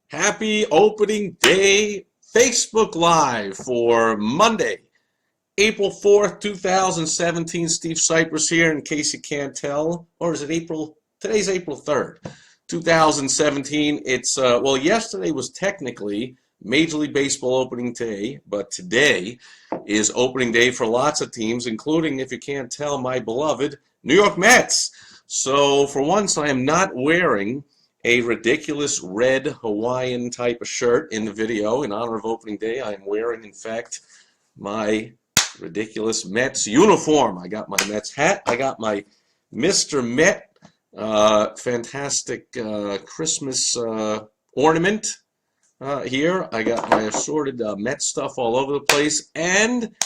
Happy opening day Facebook Live for Monday, April 4th, 2017. Steve Sipress here, in case you can't tell. Or is it April? Today's April 3rd, 2017. Well, yesterday was technically Major League Baseball opening day, but today is opening day for lots of teams, including, if you can't tell, my beloved New York Mets. So for once, I am not wearing a ridiculous red Hawaiian type of shirt in the video in honor of opening day. I am wearing, in fact, my ridiculous Mets uniform. I got my Mets hat. I got my Mr. Met fantastic Christmas ornament here. I got my assorted Met stuff all over the place. And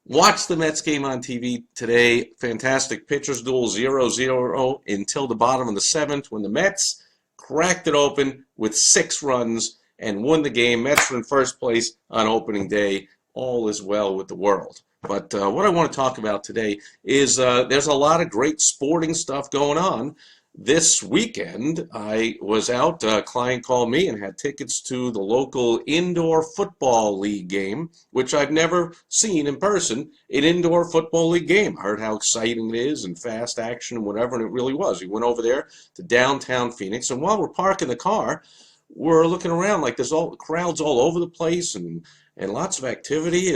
watch the Mets game on TV today. Fantastic pitchers duel 0-0 until the bottom of the seventh when the Mets cracked it open with 6 runs and won the game. Mets were in first place on opening day. All is well with the world. But what I want to talk about today is there's a lot of great sporting stuff going on. This weekend, I was out. A client called me and had tickets to the local indoor football league game, which I've never seen in person, an indoor football league game. I heard how exciting it is and fast action and whatever, and it really was. We went over there to downtown Phoenix, and while we're parking the car, we're looking around like there's all crowds all over the place and lots of activity,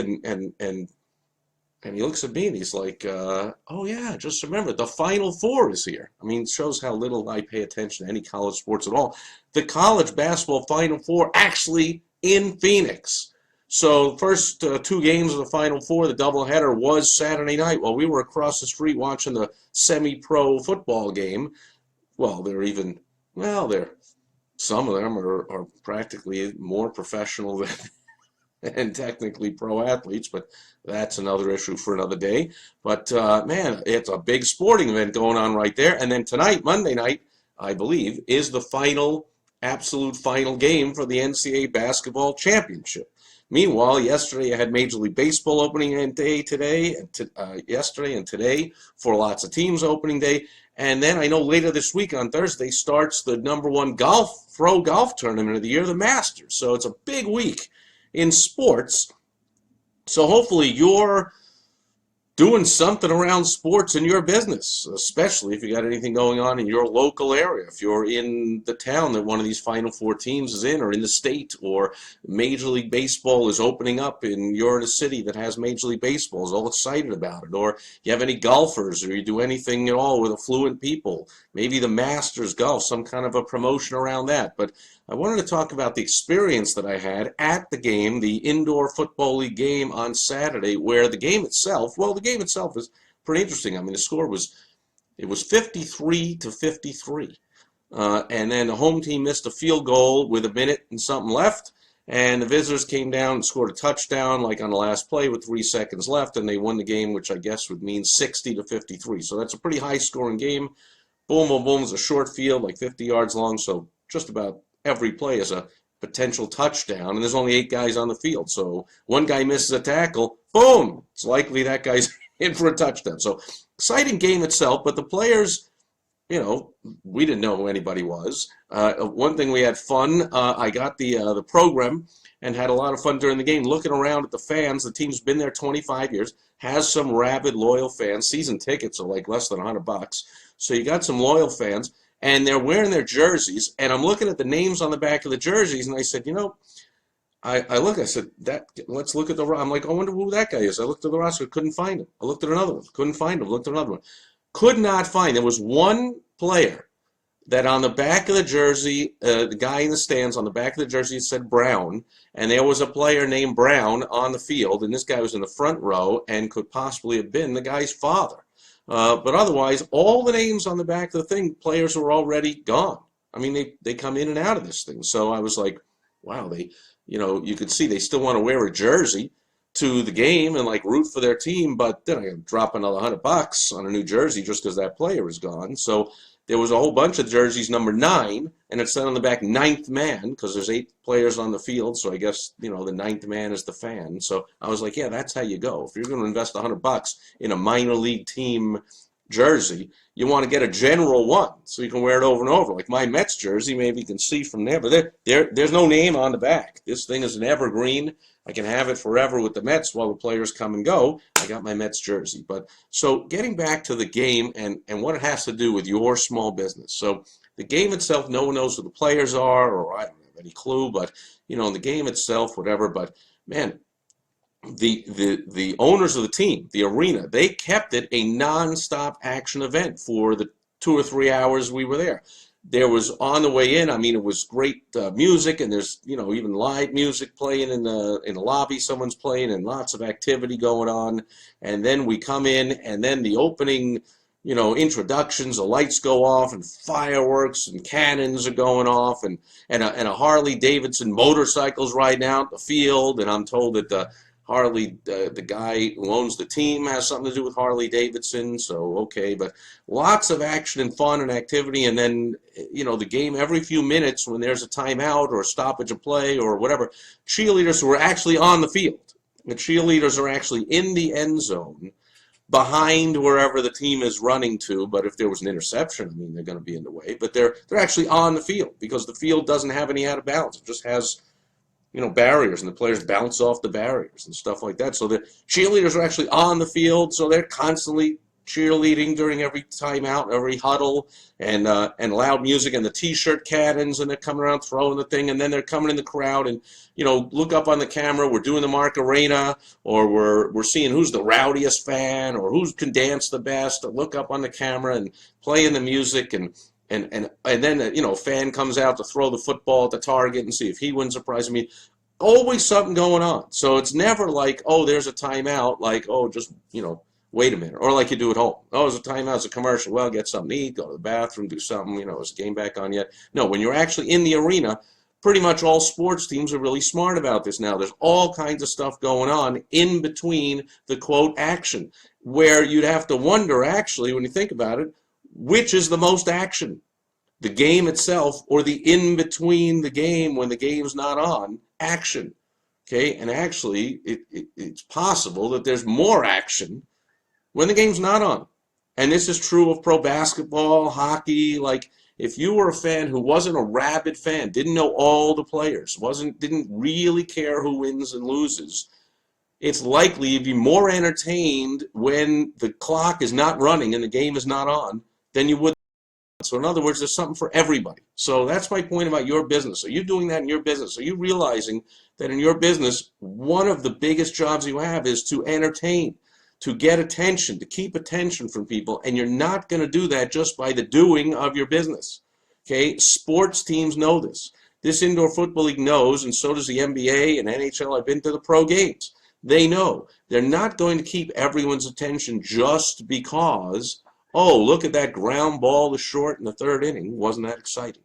and he looks at me and he's like, oh yeah, just remember, the Final Four is here. I mean, it shows how little I pay attention to any college sports at all. The college basketball Final Four actually in Phoenix. So first 2 games of the Final Four, the doubleheader was Saturday night while we were across the street watching the semi-pro football game. Well, some of them are practically more professional than and technically pro athletes, but that's another issue for another day. But man, it's a big sporting event going on right there. And then tonight, Monday night, I believe, is the absolute final game for the NCAA basketball championship. Meanwhile, yesterday I had Major League Baseball opening day yesterday and today for lots of teams opening day. And then I know later this week on Thursday starts the #1 pro golf tournament of the year, the Masters. So it's a big week in sports. So hopefully you're doing something around sports in your business, especially if you got anything going on in your local area. If you're in the town that one of these Final Four teams is in, or in the state, or Major League Baseball is opening up and you're in a city that has Major League Baseball, is all excited about it, or you have any golfers, or you do anything at all with affluent people, maybe the Masters golf, some kind of a promotion around that. But I wanted to talk about the experience that I had at the game, the indoor football league game on Saturday, where the game itself is pretty interesting. I mean, the score was 53-53, and then the home team missed a field goal with a minute and something left, and the visitors came down and scored a touchdown like on the last play with 3 seconds left, and they won the game, which I guess would mean 60-53. So that's a pretty high-scoring game. Boom, boom, boom. It's a short field, like 50 yards long, so just about every play is a potential touchdown, and there's only 8 guys on the field. So one guy misses a tackle, boom, it's likely that guy's in for a touchdown. So exciting game itself, but the players, we didn't know who anybody was. One thing, we had fun. I got the program and had a lot of fun during the game looking around at the fans. The team's been there 25 years, has some rabid, loyal fans. Season tickets are like less than $100. So you got some loyal fans, and they're wearing their jerseys, and I'm looking at the names on the back of the jerseys, and I said, I said, let's look at I'm like, I wonder who that guy is. I looked at the roster, couldn't find him. I looked at another one, couldn't find him. Looked at another one, could not find. There was one player that on the back of the jersey, the guy in the stands on the back of the jersey said Brown, and there was a player named Brown on the field, and this guy was in the front row and could possibly have been the guy's father. But otherwise, all the names on the back of the thing, players were already gone. I mean, they come in and out of this thing. So I was like, wow, you could see they still want to wear a jersey to the game and like root for their team, but then I got to drop another $100 on a new jersey just because that player is gone. So there was a whole bunch of jerseys number 9, and it said on the back 9th man, because there's 8 players on the field, so I guess the 9th man is the fan. So I was like, yeah, that's how you go. If you're going to invest $100 in a minor league team jersey, you want to get a general one so you can wear it over and over. Like my Mets jersey, maybe you can see from there, but there's no name on the back. This thing is an evergreen. I can have it forever with the Mets while the players come and go. I got my Mets jersey. But so getting back to the game and what it has to do with your small business. So the game itself, no one knows who the players are, or I don't have any clue, but the game itself, whatever. But man, the owners of the team, the arena, they kept it a non-stop action event for the 2 or 3 hours we were there. There was on the way in, I mean, it was great music, and there's even live music playing in the lobby. Someone's playing, and lots of activity going on. And then we come in, and then the opening, introductions, the lights go off, and fireworks and cannons are going off, and a Harley Davidson motorcycle's riding out the field, and I'm told that the guy who owns the team has something to do with Harley Davidson, so okay, but lots of action and fun and activity, and then, the game every few minutes when there's a timeout or a stoppage of play or whatever, cheerleaders who are actually on the field. The cheerleaders are actually in the end zone behind wherever the team is running to, but if there was an interception, I mean, they're going to be in the way, but they're actually on the field because the field doesn't have any out of bounds. It just has barriers, and the players bounce off the barriers and stuff like that. So the cheerleaders are actually on the field, so they're constantly cheerleading during every timeout, every huddle, and loud music and the T-shirt cannons, and they're coming around throwing the thing, and then they're coming in the crowd and look up on the camera. We're doing the Mark Arena, or we're seeing who's the rowdiest fan or who can dance the best. Look up on the camera and playing the music and then a fan comes out to throw the football at the target and see if he wins a prize. I mean, always something going on. So it's never like, oh, there's a timeout, like, oh, just wait a minute, or like you do at home. Oh, there's a timeout, it's a commercial. Well, get something to eat, go to the bathroom, do something. Is the game back on yet? No, when you're actually in the arena, pretty much all sports teams are really smart about this now. There's all kinds of stuff going on in between the quote action, where you'd have to wonder actually when you think about it, which is the most action, the game itself or the in between the game when the game's not on action. Okay, and actually it's possible that there's more action when the game's not on. And this is true of pro basketball, hockey. Like if you were a fan who wasn't a rabid fan, didn't know all the players, didn't really care who wins and loses, it's likely you'd be more entertained when the clock is not running and the game is not on than you would. So in other words, there's something for everybody. So that's my point about your business. Are you doing that in your business? Are you realizing that in your business, one of the biggest jobs you have is to entertain, to get attention, to keep attention from people, and you're not going to do that just by the doing of your business. Okay, sports teams know this. This indoor football league knows, and so does the NBA and NHL. I've been to the pro games. They know they're not going to keep everyone's attention just because, oh, look at that ground ball to short in the third inning. Wasn't that exciting?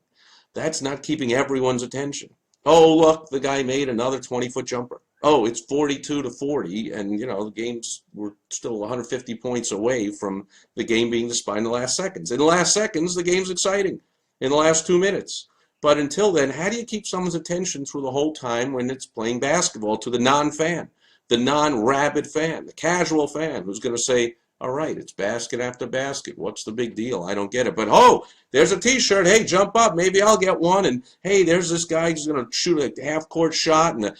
That's not keeping everyone's attention. Oh, look, the guy made another 20-foot jumper. Oh, it's 42-40, and the games were still 150 points away from the game being decided in the last seconds. In the last seconds, the game's exciting. In the last 2 minutes. But until then, how do you keep someone's attention through the whole time when it's playing basketball to the non-fan, the non-rabid fan, the casual fan who's going to say, all right, it's basket after basket. What's the big deal? I don't get it. But, oh, there's a T-shirt. Hey, jump up. Maybe I'll get one. And, hey, there's this guy who's going to shoot a half-court shot. This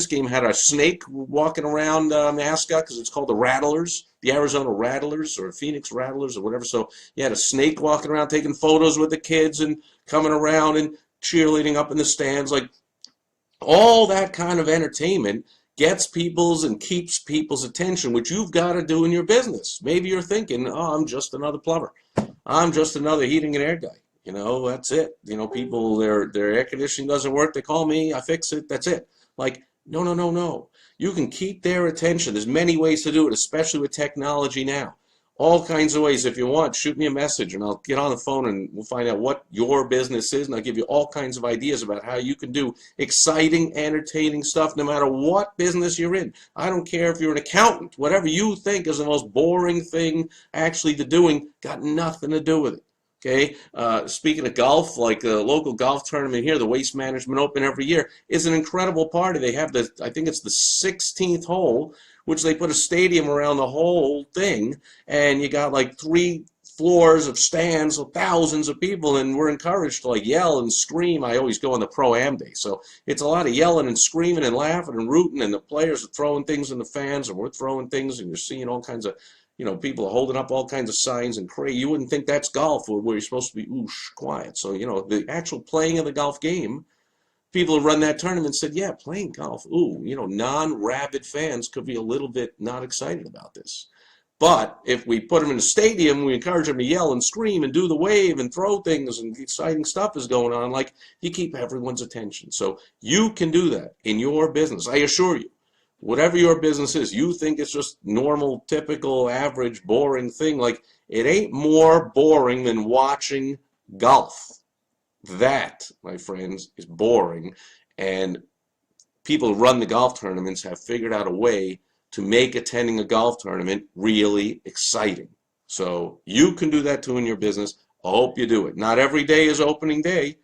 game had a snake walking around mascot because it's called the Rattlers, the Arizona Rattlers or Phoenix Rattlers or whatever. So you had a snake walking around taking photos with the kids and coming around and cheerleading up in the stands. Like, all that kind of entertainment gets people's and keeps people's attention, which you've got to do in your business. Maybe you're thinking, oh, I'm just another plumber. I'm just another heating and air guy. That's it. People, their air conditioning doesn't work. They call me. I fix it. That's it. Like, no. You can keep their attention. There's many ways to do it, especially with technology now. All kinds of ways. If you want, shoot me a message and I'll get on the phone and we'll find out what your business is, and I'll give you all kinds of ideas about how you can do exciting, entertaining stuff no matter what business you're in. I don't care if you're an accountant. Whatever you think is the most boring thing actually to doing, got nothing to do with it. Okay, speaking of golf, like the local golf tournament here, the Waste Management Open every year is an incredible party. They have I think it's the 16th hole, which they put a stadium around the whole thing, and you got like 3 floors of stands with thousands of people, and we're encouraged to like yell and scream. I always go on the Pro-Am day, so it's a lot of yelling and screaming and laughing and rooting, and the players are throwing things in the fans, and we're throwing things, and you're seeing all kinds of, people are holding up all kinds of signs and crazy. You wouldn't think that's golf, where you're supposed to be quiet. So, the actual playing of the golf game, people who run that tournament said, yeah, playing golf, non-rabid fans could be a little bit not excited about this. But if we put them in a stadium, we encourage them to yell and scream and do the wave and throw things, and exciting stuff is going on, like, you keep everyone's attention. So you can do that in your business, I assure you. Whatever your business is, you think it's just normal, typical, average, boring thing. Like, it ain't more boring than watching golf. That, my friends, is boring. And people who run the golf tournaments have figured out a way to make attending a golf tournament really exciting. So you can do that too in your business. I hope you do it. Not every day is opening day.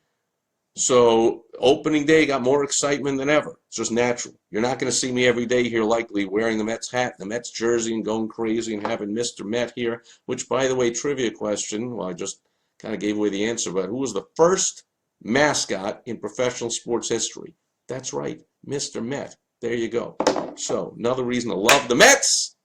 So opening day got more excitement than ever. It's just natural. You're not going to see me every day here likely wearing the Mets hat, the Mets jersey, and going crazy and having Mr. Met here, which, by the way, trivia question, well, I just kind of gave away the answer, but who was the first mascot in professional sports history? That's right, Mr. Met. There you go. So another reason to love the Mets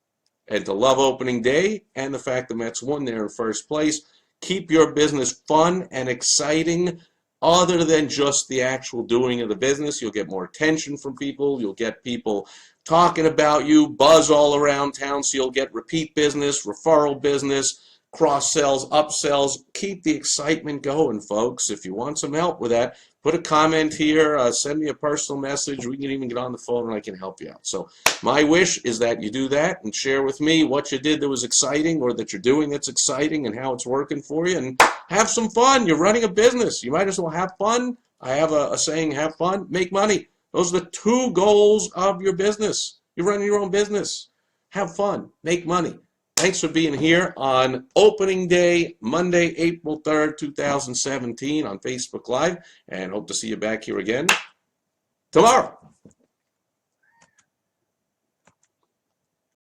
and to love opening day, and the fact the Mets won there in first place. Keep your business fun and exciting. Other than just the actual doing of the business, you'll get more attention from people. You'll get people talking about you, buzz all around town, so you'll get repeat business, referral business, cross-sells, upsells. Keep the excitement going, folks. If you want some help with that, put a comment here, send me a personal message. We can even get on the phone and I can help you out. So my wish is that you do that and share with me what you did that was exciting, or that you're doing that's exciting, and how it's working for you, and have some fun. You're running a business. You might as well have fun. I have a saying, have fun, make money. Those are the 2 goals of your business. You're running your own business. Have fun, make money. Thanks for being here on opening day, Monday, April 3rd, 2017 on Facebook Live, and hope to see you back here again tomorrow.